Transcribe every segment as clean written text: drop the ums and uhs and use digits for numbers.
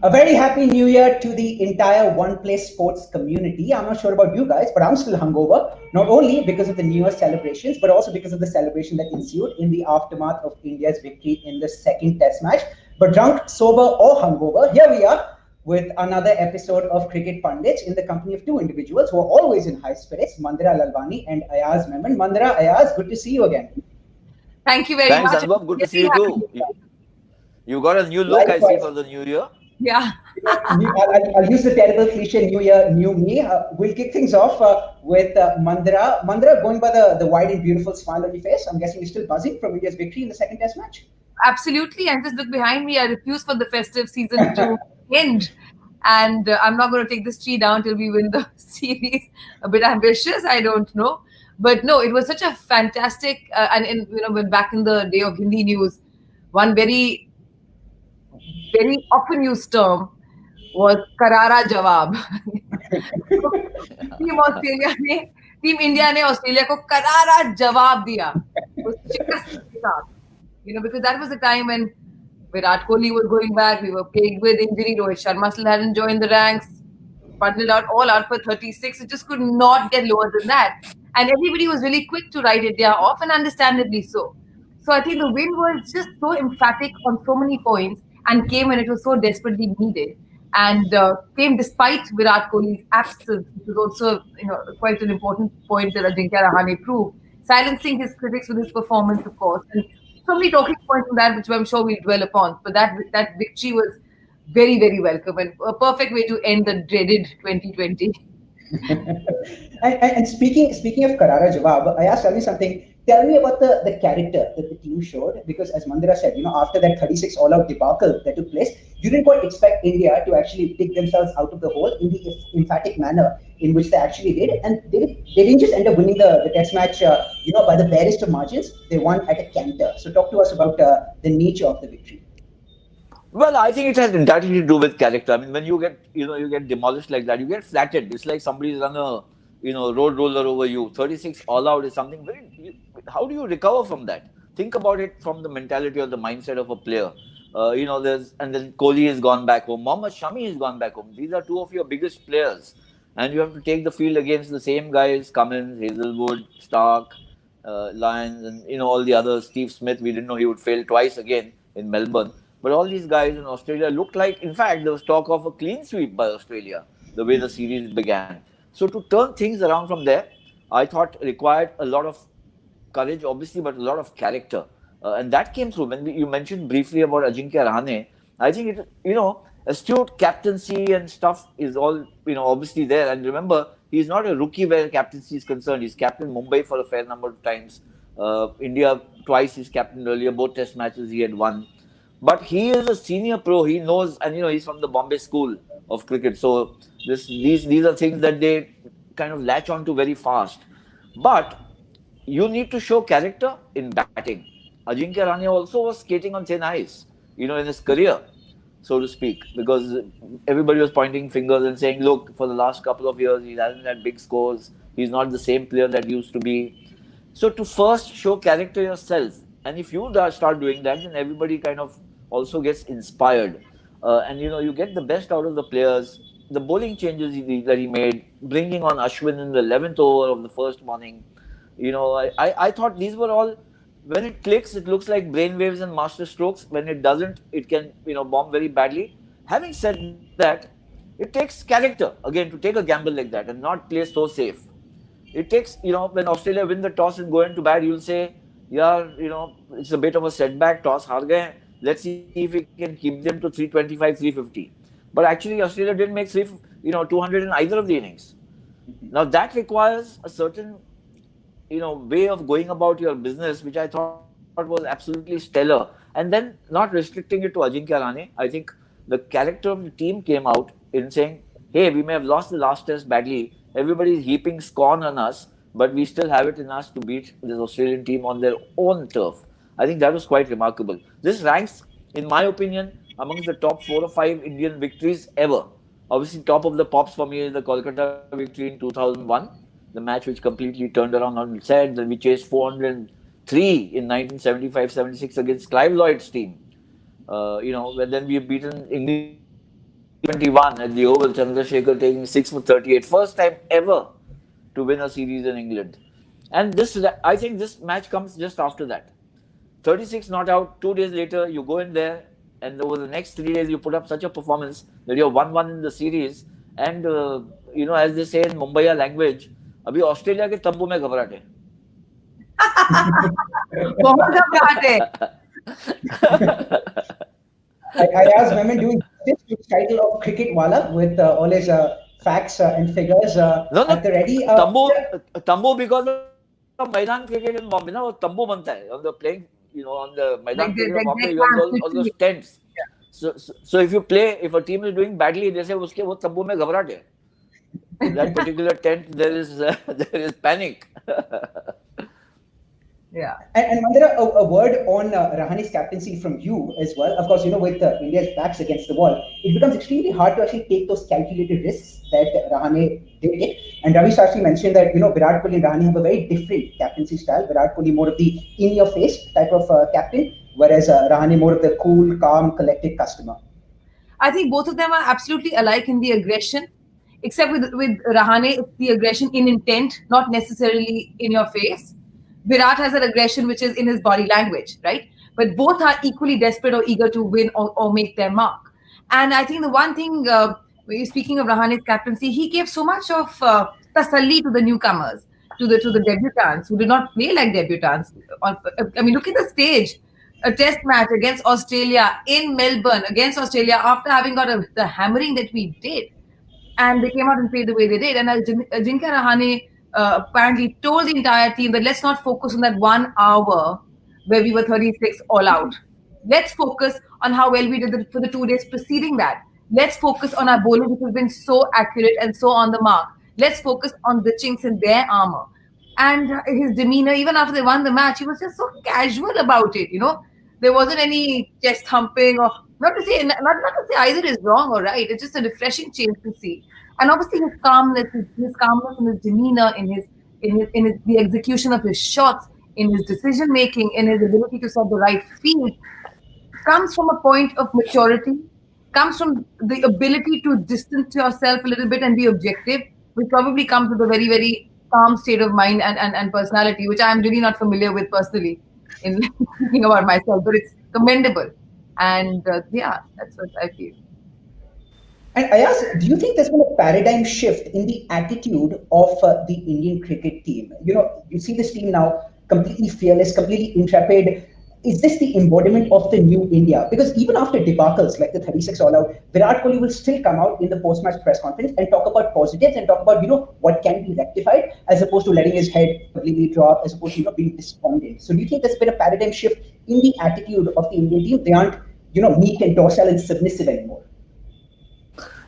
A very happy new year to the entire One Play Sports community. I'm not sure about you guys, but I'm still hungover, not only because of the New Year celebrations, but also because of the celebration that ensued in the aftermath of India's victory in the second test match. But drunk, sober, or hungover, here we are with another episode of Cricket Pundits in the company of two individuals who are always in high spirits, Mandira Lalwani and Ayaz Memon. Mandira, Ayaz, good to see you again. Thank you very Thanks, much. Anubhav. Good to see Really you happy. too. You got a new look, I see, Likewise. for the new year. Yeah. I'll use the terrible cliche New Year, New Me. We'll kick things off with Mandira. Mandira, going by the wide and beautiful smile on your face, I'm guessing you're still buzzing from India's victory in the second test match. Absolutely. And just look behind me. I refuse for the festive season to end. And I'm not going to take this tree down till we win the series. A bit ambitious, I don't know. But no, it was such a fantastic, when back in the day of Hindi news, one very often used term was Karara Jawab. Team Australia ने team India ने Australia को करारा जवाब दिया उस शिकस्त के साथ, because that was the time when Virat Kohli was going back, we were plagued with injury, Rohit Sharma still hadn't joined the ranks, bundled out all out for 36, it just could not get lower than that, and everybody was really quick to write India off, and understandably so. So I think the win was just so emphatic on so many points and came when it was so desperately needed. And came despite Virat Kohli's absence, which was also quite an important point that Ajinkya Rahane proved, silencing his critics with his performance, of course. And so many talking points on that, which I'm sure we'll dwell upon. But that victory was very, very welcome and a perfect way to end the dreaded 2020. And speaking of Karara Jawab, I asked, tell me something. Tell me about the character that the team showed, because as Mandira said, after that 36 all-out debacle that took place, you didn't quite expect India to actually dig themselves out of the hole in the emphatic manner in which they actually did, and they didn't just end up winning the test match, by the barest of margins. They won at a canter. So talk to us about the nature of the victory. Well, I think it has entirely to do with character. I mean, when you get demolished like that, you get flattened. It's like somebody's run a road roller over you. 36 all out is something very. How do you recover from that? Think about it from the mentality or the mindset of a player. And then Kohli has gone back home. Mohammad Shami has gone back home. These are two of your biggest players, and you have to take the field against the same guys: Cummins, Hazelwood, Stark, Lyons, and all the others. Steve Smith. We didn't know he would fail twice again in Melbourne. But all these guys in Australia looked like, in fact, there was talk of a clean sweep by Australia, the way the series began. So to turn things around from there, I thought required a lot of courage, obviously, but a lot of character. And that came through. When you mentioned briefly about Ajinkya Rahane, I think astute captaincy and stuff is all, obviously there. And remember, he's not a rookie where captaincy is concerned. He's captained Mumbai for a fair number of times. India twice he's captained earlier. Both test matches he had won. But he is a senior pro. He knows, and he's from the Bombay School of cricket. So these are things that they kind of latch on to very fast. But you need to show character in batting. Ajinkya Rahane also was skating on thin ice, in his career, so to speak, because everybody was pointing fingers and saying, look, for the last couple of years, he hasn't had big scores. He's not the same player that he used to be. So to first show character yourself, and if you start doing that, then everybody kind of also gets inspired. And you get the best out of the players. The bowling changes that he made, bringing on Ashwin in the 11th over of the first morning. I thought these were all, when it clicks, it looks like brainwaves and master strokes. When it doesn't, it can, bomb very badly. Having said that, it takes character, again, to take a gamble like that and not play so safe. It takes, when Australia win the toss and go into bat, you'll say, yeah, it's a bit of a setback, toss har gaye. Let's see if we can keep them to 325, 350. But actually, Australia didn't make 200 in either of the innings. Now, that requires a certain, way of going about your business, which I thought was absolutely stellar. And then not restricting it to Ajinkya Rahane. I think the character of the team came out in saying, hey, we may have lost the last test badly. Everybody is heaping scorn on us, but we still have it in us to beat this Australian team on their own turf. I think that was quite remarkable. This ranks, in my opinion, amongst the top 4 or 5 Indian victories ever. Obviously, top of the pops for me is the Kolkata victory in 2001, the match which completely turned around on its head. Then we chased 403 in 1975-76 against Clive Lloyd's team. Then we have beaten England T21 at the Oval, Chandrasekhar taking 6 for 38. First time ever to win a series in England. And this, I think this match comes just after that. 36 not out, 2 days later, you go in there, and over the next 3 days, you put up such a performance that you're 1-1 in the series. And, as they say in Mumbai language, अभी Australia के तंबू में घबराहट है. बहुत घबराहट है. I asked Mehmet doing this title of Cricket Wala with all his facts and figures at the ready. Tambu because of Maidan cricket in Bombay, na, tambu banta hai on the playing, on the Maidan cricket in Bombay, you have all those tents. So if a team is doing badly, they say uske wo tambu mein घबराहट hai. In that particular tent, there is panic. Yeah. And Mandira, a word on Rahane's captaincy from you as well. Of course, with India's backs against the wall, it becomes extremely hard to actually take those calculated risks that Rahane did take. And Ravi Shastri mentioned that, Virat Kohli and Rahane have a very different captaincy style. Virat Kohli more of the in-your-face type of captain, whereas Rahane more of the cool, calm, collected customer. I think both of them are absolutely alike in the aggression, except with Rahane, it's the aggression in intent, not necessarily in your face. Virat has an aggression which is in his body language, right? But both are equally desperate or eager to win or make their mark. And I think the one thing, speaking of Rahane's captaincy, he gave so much of tasalli to the newcomers, to the debutants who did not play like debutants. I mean, look at the stage. A test match against Australia in Melbourne, against Australia after having got the hammering that we did. And they came out and played the way they did. And Ajinkya Rahane apparently told the entire team that let's not focus on that 1 hour where we were 36 all out. Let's focus on how well we did for the 2 days preceding that. Let's focus on our bowling, which has been so accurate and so on the mark. Let's focus on the chinks in their armor. And his demeanor, even after they won the match, he was just so casual about it. There wasn't any chest thumping, or not to say either is wrong or right. It's just a refreshing change to see. And obviously his calmness and his demeanor, in the execution of his shots, in his decision making, in his ability to set the right field, comes from a point of maturity, comes from the ability to distance yourself a little bit and be objective, which probably comes with a very, very calm state of mind and personality, which I am really not familiar with personally in thinking about myself, but it's commendable. And that's what I feel. And Ayaz, do you think there's been a paradigm shift in the attitude of the Indian cricket team? You see this team now completely fearless, completely intrepid. Is this the embodiment of the new India? Because even after debacles like the 36 all-out, Virat Kohli will still come out in the post-match press conference and talk about positives and talk about, what can be rectified, as opposed to letting his head completely drop, as opposed to, being despondent. So do you think there's been a paradigm shift in the attitude of the Indian team? They aren't, meek and docile and submissive anymore.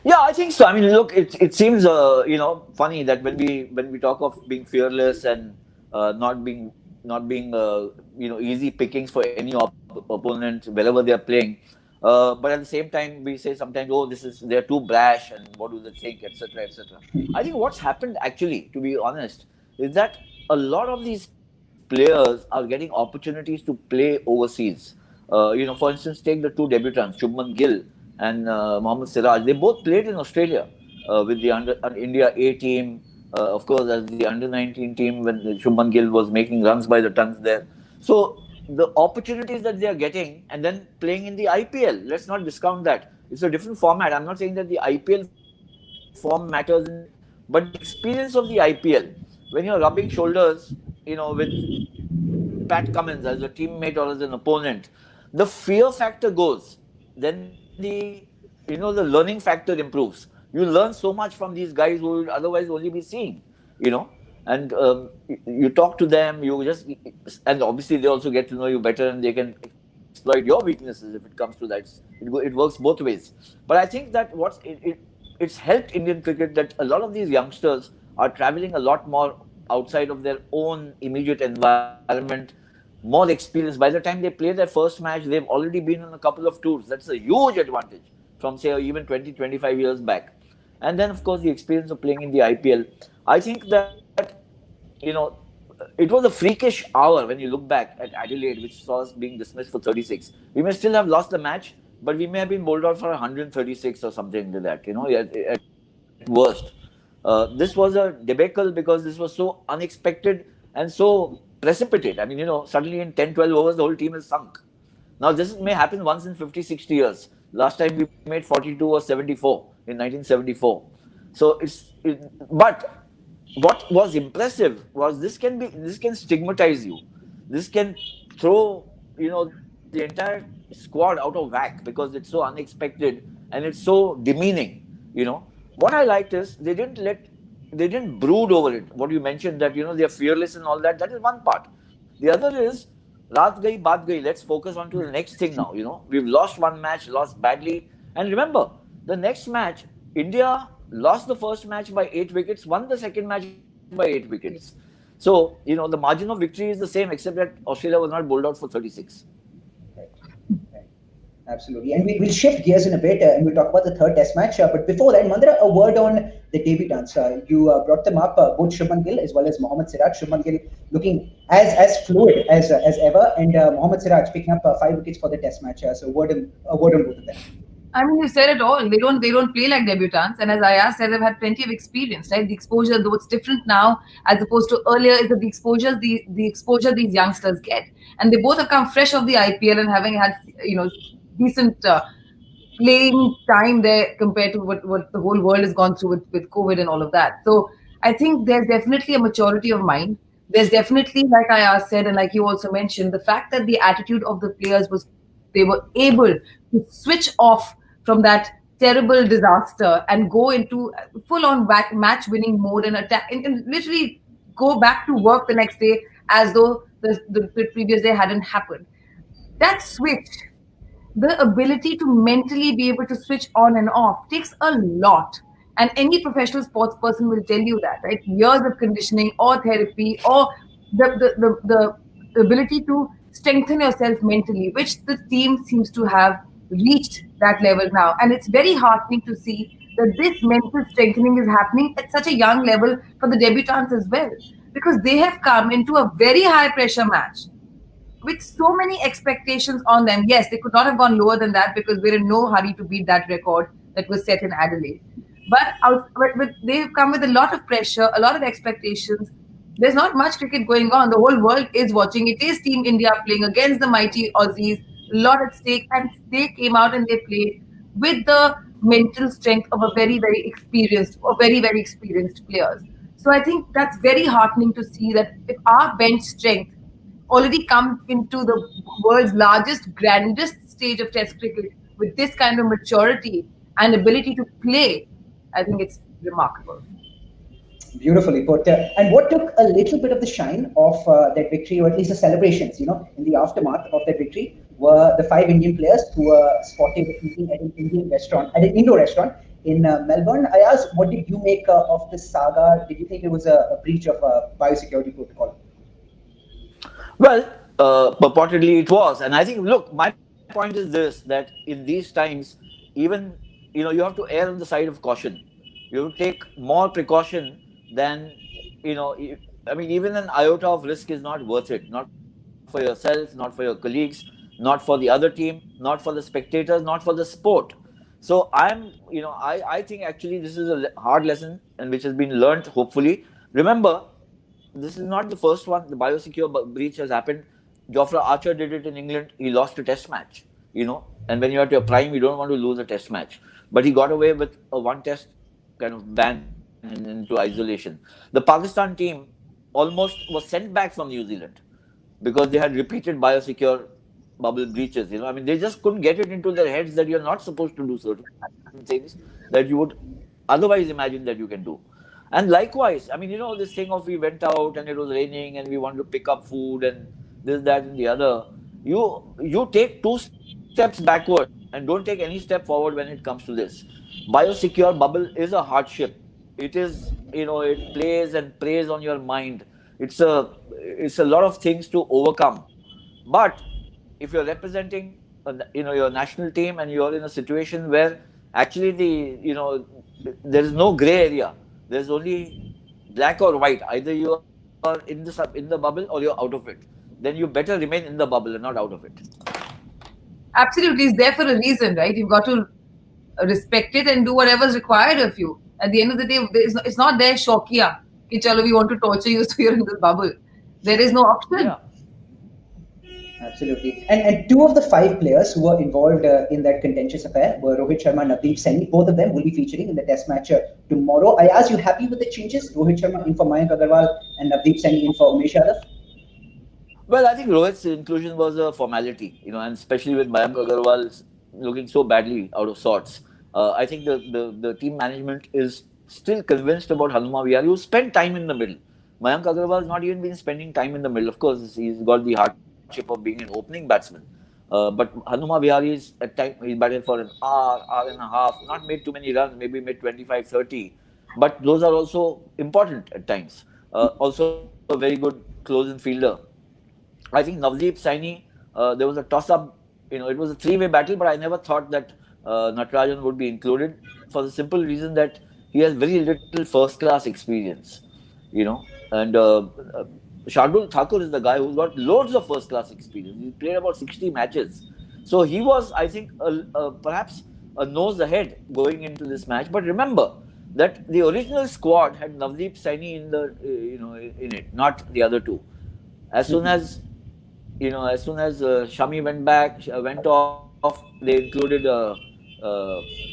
Yeah, I think so. I mean, look, it seems funny that when we talk of being fearless and not being easy pickings for any opponent wherever they are playing, but at the same time we say sometimes, they're too brash and what do they think, etc., etc. I think what's happened actually, to be honest, is that a lot of these players are getting opportunities to play overseas. For instance, take the two debutants, Shubman Gill and Mohammad Siraj. They both played in Australia with the India A team, of course, as the under-19 team when Shubman Gill was making runs by the tons there. So the opportunities that they are getting, and then playing in the IPL, let's not discount that. It's a different format. I'm not saying that the IPL form matters, but the experience of the IPL, when you're rubbing shoulders, with Pat Cummins as a teammate or as an opponent, the fear factor goes. Then the learning factor improves. You learn so much from these guys who would otherwise only be seeing, and you talk to them, and obviously they also get to know you better and they can exploit your weaknesses if it comes to that. It works both ways. But I think that it's helped Indian cricket that a lot of these youngsters are traveling a lot more outside of their own immediate environment, more experience. By the time they play their first match, they've already been on a couple of tours. That's a huge advantage from, say, even 20, 25 years back. And then, of course, the experience of playing in the IPL. I think that, it was a freakish hour when you look back at Adelaide, which saw us being dismissed for 36. We may still have lost the match, but we may have been bowled out for 136 or something like that, at worst. This was a debacle because this was so unexpected and so precipitate. I mean, suddenly in 10, 12 overs, the whole team is sunk. Now, this may happen once in 50, 60 years. Last time we made 42 or 74 in 1974. So but what was impressive was this can stigmatize you. This can throw, the entire squad out of whack because it's so unexpected and it's so demeaning, What I liked is they didn't brood over it. What you mentioned that, they're fearless and all that, that is one part. The other is, Raat gayi, baat gayi. Let's focus on to the next thing now. We've lost one match, lost badly. And remember, the next match, India lost the first match by 8 wickets, won the second match by 8 wickets. So, the margin of victory is the same, except that Australia was not bowled out for 36. Right. Absolutely. And we'll shift gears in a bit and we'll talk about the third test match. But before that, Mandara, a word on the debutants. You brought them up, both Shubman Gill as well as Mohammad Siraj. Shubman Gill looking as fluid as ever, and Mohammad Siraj picking up 5 wickets for the test match. So a word on both of them. I mean, you said it all. They don't play like debutants, and as Ayaz said, they've had plenty of experience, right? The exposure, though what's different now as opposed to earlier, is that the exposure these youngsters get, and they both have come fresh off the IPL and having had decent playing time there compared to what the whole world has gone through with COVID and all of that. So I think there's definitely a maturity of mind. There's definitely, like Ayaz said, and like you also mentioned, the fact that the attitude of the players was they were able to switch off from that terrible disaster and go into full-on match winning mode and attack and literally go back to work the next day as though the previous day hadn't happened. That switch, the ability to mentally be able to switch on and off, takes a lot. And any professional sports person will tell you that, right? Years of conditioning or therapy or the ability to strengthen yourself mentally, which the team seems to have reached that level now. And it's very heartening to see that this mental strengthening is happening at such a young level for the debutants as well, because they have come into a very high pressure match with so many expectations on them. Yes, they could not have gone lower than that because we're in no hurry to beat that record that was set in Adelaide. But they've come with a lot of pressure, a lot of expectations. There's not much cricket going on. The whole world is watching. It is Team India playing against the mighty Aussies, a lot at stake, and they came out and they played with the mental strength of a very, very experienced players. So I think that's very heartening to see that if our bench strength already comes into the world's largest, grandest stage of Test cricket with this kind of maturity and ability to play, I think it's remarkable. Beautifully put. And what took a little bit of the shine of that victory, or at least the celebrations, in the aftermath of that victory, were the 5 Indian players who were spotted eating at an indoor restaurant in Melbourne. I asked, what did you make of this saga? Did you think it was a breach of biosecurity protocol? Well, purportedly it was. And I think, look, my point is this, that in these times, even, you have to err on the side of caution. You have to take more precaution than, even an iota of risk is not worth it. Not for yourself, not for your colleagues, not for the other team, not for the spectators, not for the sport. So I think actually this is a hard lesson and which has been learnt, hopefully. Remember, this is not the first one. The biosecure breach has happened. Jofra Archer did it in England. He lost a test match, and when you're at your prime, you don't want to lose a test match. But he got away with a one test kind of ban into isolation. The Pakistan team almost was sent back from New Zealand because they had repeated biosecure bubble breaches. They just couldn't get it into their heads that you're not supposed to do certain things that you would otherwise imagine that you can do. And likewise, this thing of we went out and it was raining and we wanted to pick up food and this, that, and the other. You take 2 steps backward and don't take any step forward when it comes to this. Biosecure bubble is a hardship. It is, it plays and preys on your mind. It's a lot of things to overcome. But if you're representing, your national team and you're in a situation where actually there is no gray area. There's only black or white. Either you are in the bubble or you're out of it. Then you better remain in the bubble and not out of it. Absolutely, it's there for a reason, right? You've got to respect it and do whatever's required of you. At the end of the day, it's not there shokia. Ki chalo, we want to torture you, so you're in this bubble. There is no option. Yeah. Absolutely. And two of the five players who were involved in that contentious affair were Rohit Sharma and Navdeep Saini. Both of them will be featuring in the test match tomorrow. I ask you, happy with the changes? Rohit Sharma in for Mayank Agarwal and Navdeep Saini in for Umesh Yadav? Well, I think Rohit's inclusion was a formality, and especially with Mayank Agarwal looking so badly out of sorts. I think the team management is still convinced about Hanuma Vihari, who spent time in the middle. Mayank Agarwal has not even been spending time in the middle. Of course, he's got the hardship of being an opening batsman. But Hanuma Vihari is at time he batted for an hour and a half, not made too many runs, maybe made 25, 30. But those are also important at times. Also a very good close-in fielder. I think Navdeep Saini, there was a toss-up. It was a three-way battle, but I never thought that Natarajan would be included for the simple reason that he has very little first-class experience. And Shardul Thakur is the guy who's got loads of first-class experience. He played about 60 matches. So he was, I think, perhaps a nose ahead going into this match. But remember that the original squad had Navdeep Saini in it, not the other two. As soon as Shami went off, they included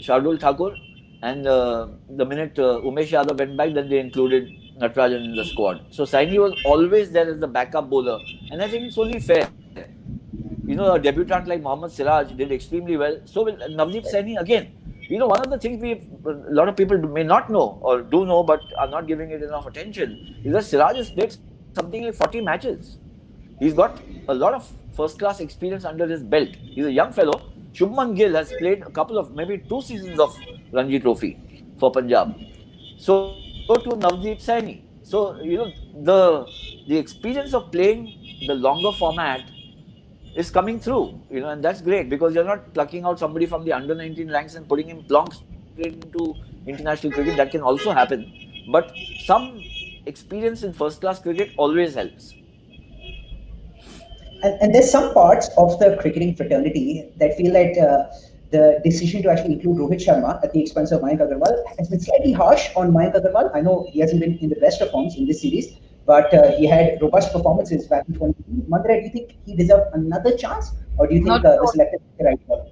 Shardul Thakur, and the minute Umesh Yadav went back, then they included Natarajan in the squad. So Saini was always there as the backup bowler, and I think it's only fair. A debutant like Mohammad Siraj did extremely well. So will Navdeep Saini again. One of the things a lot of people may not know or do know, but are not giving it enough attention, is that Siraj has played something like 40 matches. He's got a lot of first-class experience under his belt. He's a young fellow. Shubman Gill has played a couple of, maybe 2 seasons of Ranji Trophy for Punjab. So to Navdeep Saini. So, the experience of playing the longer format is coming through, and that's great because you're not plucking out somebody from the under-19 ranks and putting him plonk straight into international cricket. That can also happen. But some experience in first-class cricket always helps. And there's some parts of the cricketing fraternity that feel that the decision to actually include Rohit Sharma at the expense of Mayank Agarwal has been slightly harsh on Mayank Agarwal. I know he hasn't been in the best of forms in this series, but he had robust performances back in 2018. Mandira, do you think he deserved another chance, or do you think the selected is the right call?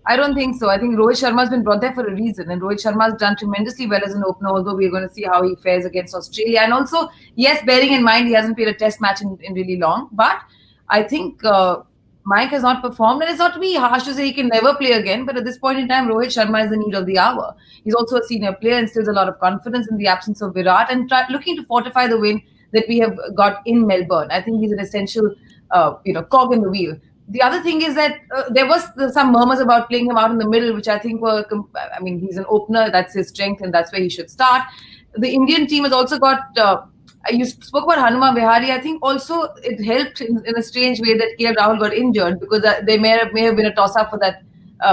I don't think so. I think Rohit Sharma has been brought there for a reason, and Rohit Sharma has done tremendously well as an opener, although we're going to see how he fares against Australia. And also, yes, bearing in mind he hasn't played a test match in really long, but I think Mike has not performed, and it's not to be harsh to say he can never play again, but at this point in time, Rohit Sharma is the need of the hour. He's also a senior player, instills a lot of confidence in the absence of Virat, and looking to fortify the win that we have got in Melbourne. I think he's an essential, cog in the wheel. The other thing is that there was some murmurs about playing him out in the middle, which I think were, he's an opener, that's his strength, and that's where he should start. The Indian team has also got, you spoke about Hanuma Vihari. I think also it helped in a strange way that KL Rahul got injured, because there may have been a toss-up for that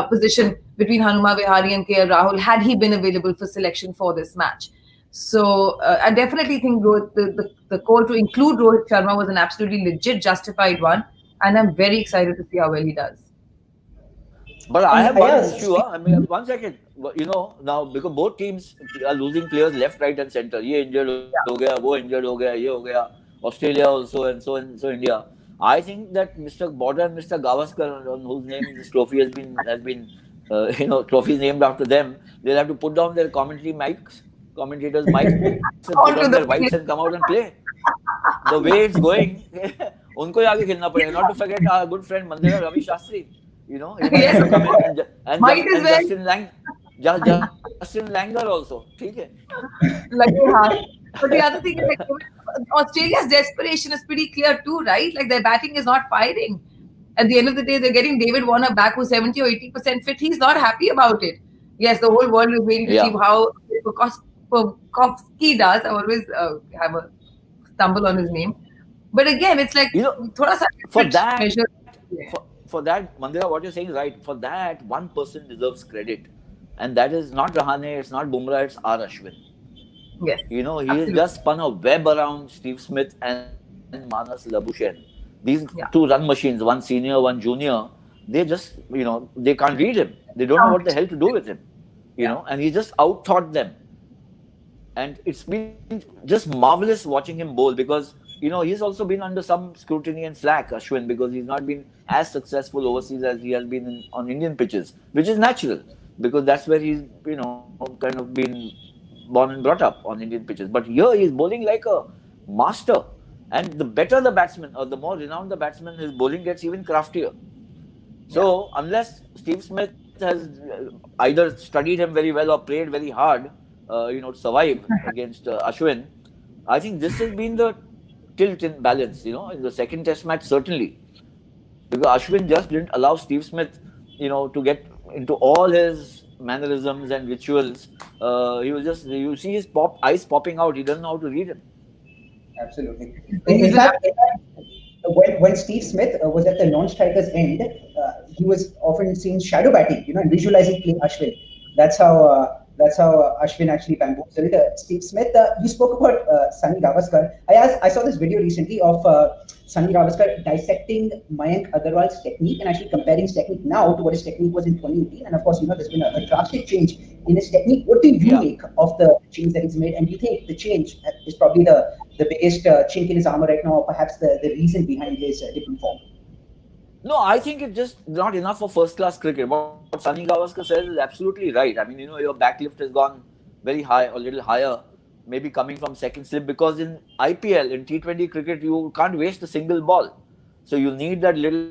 position between Hanuma Vihari and KL Rahul had he been available for selection for this match. So I definitely think the call to include Rohit Sharma was an absolutely legit, justified one. And I'm very excited to see how well he does. But I have one issue. One second. Now because both teams are losing players left, right, and center. Ye injured ho gaya, wo injured ho gaya, ye ho gaya. Australia also, and so India. I think that Mr. Border and Mr. Gavaskar, on whose name this trophy has been trophies named after them, they'll have to put down their commentators' mics, and put on their whites and come out and play. The way it's going. उनको ही आगे खेलना पड़ेगा. Not to forget our good friend Mandira Ravi Shastri. Yes. And Justin Langer also. ठीक है. But the other thing is, like, Australia's desperation is pretty clear too, right? Like, their batting is not firing. At the end of the day, they're getting David Warner back, who's 70 or 80% fit. He's not happy about it. Yes, the whole world is waiting to see how Pukowski does. I always have a stumble on his name. But again, it's like for that, Mandira, what you're saying is right. For that, one person deserves credit, and that is not Rahane, it's not Bumrah, it's R. Ashwin. Yes, he has just spun a web around Steve Smith and Manas Labuschagne. These two run machines, one senior, one junior, they just, they can't read him. They don't know what the hell to do with him, and he just out-thought them. And it's been just marvelous watching him bowl because, he's also been under some scrutiny and flack, Ashwin, because he's not been as successful overseas as he has been on Indian pitches, which is natural because that's where he's, kind of been born and brought up on Indian pitches. But here he's bowling like a master. And the better the batsman or the more renowned the batsman, his bowling gets even craftier. So unless Steve Smith has either studied him very well or played very hard, to survive against Ashwin, I think this has been the tilt in balance, in the second test match, certainly. Because Ashwin just didn't allow Steve Smith, to get into all his mannerisms and rituals. He was just, you see his eyes popping out. He doesn't know how to read him. Absolutely. In fact, when Steve Smith was at the non-striker's end, he was often seen shadow batting, and visualizing playing Ashwin. That's how Ashwin actually bamboozled Steve Smith. You spoke about Sunny Gavaskar. I saw this video recently of Sunny Gavaskar dissecting Mayank Agarwal's technique and actually comparing his technique now to what his technique was in 2018. And of course, there's been a drastic change in his technique. What do you make of the change that he's made? And do you think the change is probably the biggest chink in his armor right now, or perhaps the reason behind his different form? No, I think it's just not enough for first-class cricket. What Sunny Gavaskar says is absolutely right. I mean, your backlift has gone very high, or a little higher, maybe coming from second slip, because in IPL, in T20 cricket, you can't waste a single ball. So you need that little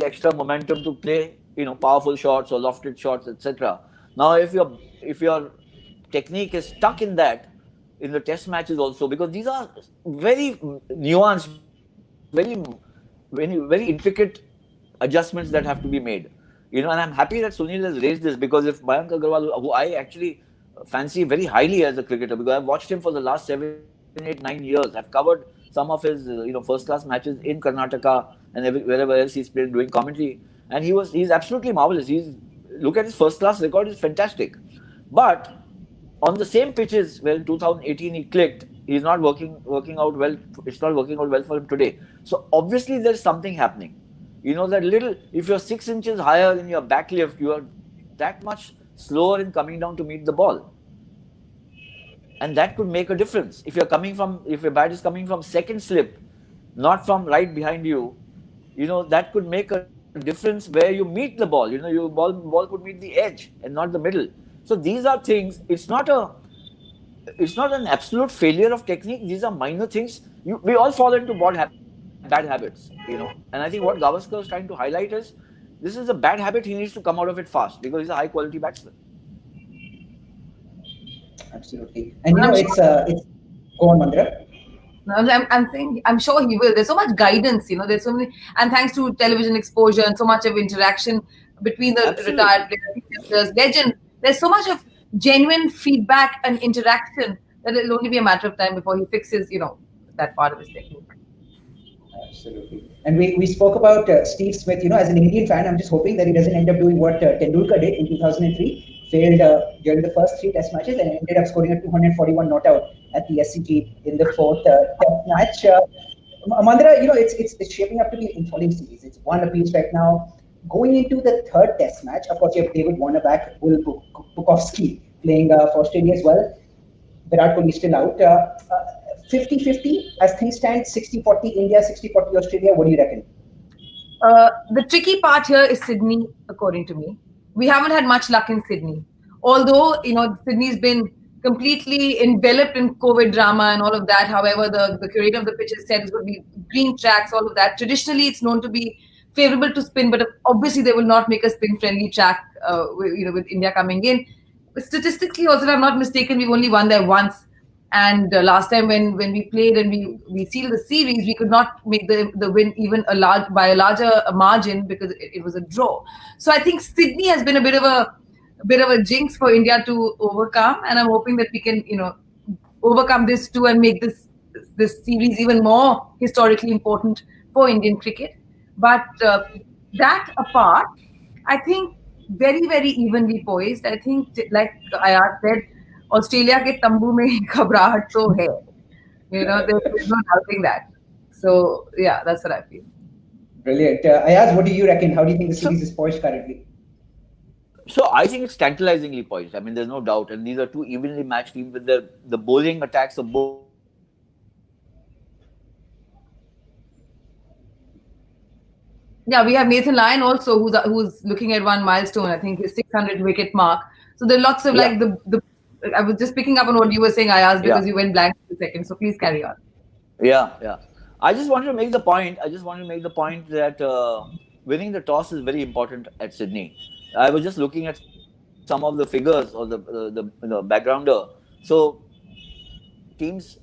extra momentum to play, powerful shots or lofted shots, etc. Now, if your technique is stuck in that, in the test matches also, because these are very nuanced, very intricate adjustments that have to be made. And I'm happy that Sunil has raised this, because if Mayank Agarwal, who I actually fancy very highly as a cricketer, because I've watched him for the last 7, 8, 9 years. I've covered some of his first-class matches in Karnataka and wherever else he's played doing commentary, and he's absolutely marvelous. Look at his first-class record, is fantastic. But on the same pitches where in 2018 he clicked, he's not working out well. It's not working out well for him today. So obviously there's something happening. That little, if you're 6 inches higher in your backlift, you are that much slower in coming down to meet the ball. And that could make a difference. If your bat is coming from second slip, not from right behind you, that could make a difference where you meet the ball. Your ball could meet the edge and not the middle. So these are things. It's not an absolute failure of technique. These are minor things. We all fall into bad habits, And I think what Gavaskar is trying to highlight is, this is a bad habit. He needs to come out of it fast, because he's a high quality batsman. Absolutely. And it's go on, Mandira. I'm saying, I'm sure he will. There's so much guidance, there's so many, and thanks to television exposure and so much of interaction between the retired players, legends, there's so much of genuine feedback and interaction that it'll only be a matter of time before he fixes, that part of his technique. Absolutely. And we spoke about Steve Smith. As an Indian fan, I'm just hoping that he doesn't end up doing what Tendulkar did in 2003, failed during the first 3 test matches and ended up scoring a 241 not out at the SCG in the 4th test match. Mandira, it's shaping up to be an enthralling series. It's 1 apiece right now. Going into the 3rd test match, of course, you have David Warner back, Will Pukovski playing for Australia as well. Virat Kohli still out. 50-50 as things stand, 60-40 India, 60-40 Australia. What do you reckon? The tricky part here is Sydney, according to me. We haven't had much luck in Sydney. Although, Sydney's been completely enveloped in COVID drama and all of that. However, the curator of the pitch has said it's going to be green tracks, all of that. Traditionally, it's known to be favorable to spin, but obviously they will not make a spin-friendly track, with India coming in. But statistically, also, if I'm not mistaken, we've only won there once. And last time when we played and we sealed the series, we could not make the win even by a larger margin, because it was a draw. So I think Sydney has been a bit of a jinx for India to overcome, and I'm hoping that we can overcome this too and make this series even more historically important for Indian cricket. But that apart, I think very, very evenly poised. I think, like Ayaz said, Australia के तंबू में घबराहट तो है, there's no doubting that. So yeah, that's what I feel. Brilliant. Ayaz, what do you reckon? How do you think the series is poised currently? So I think it's tantalizingly poised. I mean, there's no doubt. And these are two evenly matched teams with the bowling attacks of both teams are Yeah, we have Nathan Lyon also, who's looking at one milestone. I think his 600 wicket mark. So there are lots of like the. I was just picking up on what you were saying, Ayaz, because you went blank for a second. So please carry on. Yeah. I just wanted to make the point. That winning the toss is very important at Sydney. I was just looking at some of the figures or the backgrounder. So teams,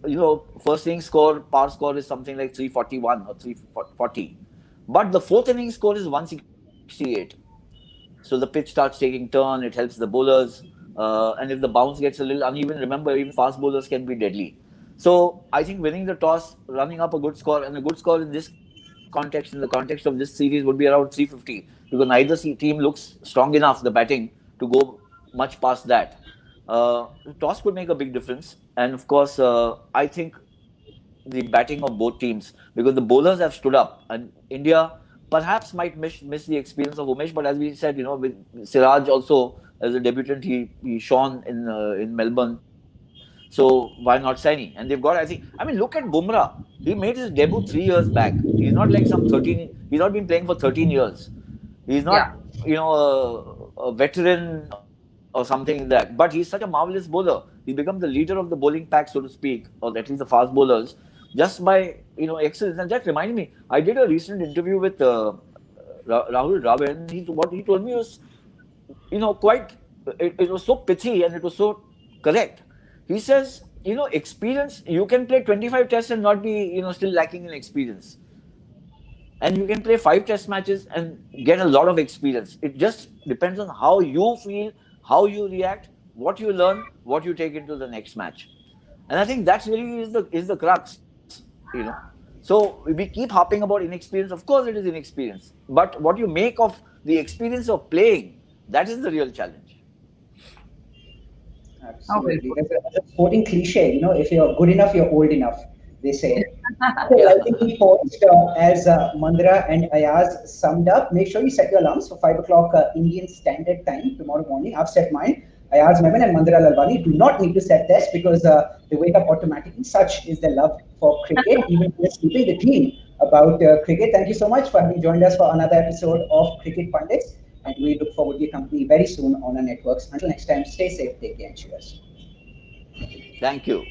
first inning score, par score is something like 341 or 340, but the fourth inning score is 168. So the pitch starts taking turn. It helps the bowlers, and if the bounce gets a little uneven, remember even fast bowlers can be deadly. So I think winning the toss, running up a good score, and a good score in this context, in the context of this series, would be around 350 because neither team looks strong enough, the batting, to go much past that. Toss could make a big difference, and of course, I think the batting of both teams because the bowlers have stood up, and India perhaps might miss the experience of Umesh. But as we said, with Siraj also as a debutant, he shone in Melbourne. So why not Saini? And they've got, look at Bumrah. He made his debut 3 years back. He's not like some 13. He's not been playing for 13 years. He's not, a veteran or something like that. But he's such a marvelous bowler. He's become the leader of the bowling pack, so to speak, or at least the fast bowlers, just by excellence. And that reminded me, I did a recent interview with Rahul Dravid, and what he told me was, quite. It was so pithy and it was so correct. He says, experience. You can play 25 tests and not be, still lacking in experience. And you can play 5 test matches and get a lot of experience. It just depends on how you feel, how you react, what you learn, what you take into the next match. And I think that's really is the crux, So we keep harping about inexperience. Of course, it is inexperience. But what you make of the experience of playing, that is the real challenge. Absolutely. There's a sporting cliche, if you're good enough, you're old enough, they say. So I think we paused as Mandira and Ayaz summed up. Make sure you set your alarms for 5 o'clock Indian Standard Time tomorrow morning. I've set mine. Ayaz Mehman and Mandira Lalwani do not need to set theirs because they wake up automatically. Such is their love for cricket, even when sleeping. The team about cricket. Thank you so much for having joined us for another episode of Cricket Pundits. And we look forward to your company very soon on our networks. Until next time, stay safe, take care, and cheers. Thank you.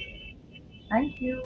Thank you.